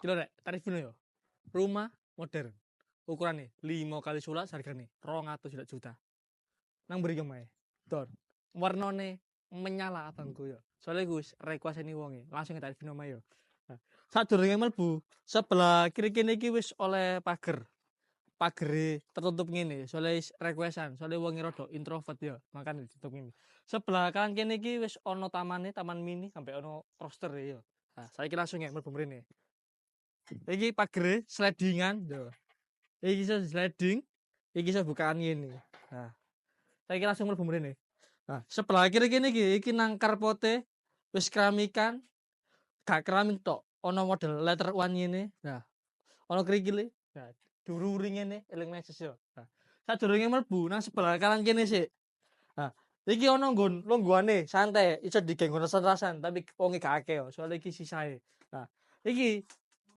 Kilo rek, tarifnya yo. Rumah modern. Ukurannya 5 kali sulak harganya 200 juta. Nang beri kemae. Don. Warnane menyala abangku yo. Soalnya gus request ini wonge langsung tarifin omae yo. Nah, sadurunge mlebu sebelah kiri kene iki wis oleh pager. Pagere tertutup ngene, soalnya requestan, soalnya wong rada introvert ya, makanya ditutup ngene. Sebelah kanan kene iki wis ono tamane, taman mini sampai ono roster ya. Nah, saiki langsung ya mlebu mrene. Iki pagere slidingan yo. Iki iso sliding, iki iso bukaan ngene. Nah, saiki langsung mlebu mrene. Nah, sebelah kiri kene iki nang karpote wis keramikan, gak keramik tok, ono model letter one ngene. Nah, ono kerikile. Nah, dururi ngene eling meses yo. Nah, sadurunge mlebu nang sebelah kanan kene sik. Nah, iki ono nggon longgoane santai, iso digenggo rasan-rasan tapi wonge gak akeh yo, soalnya iki sisae. Nah, iki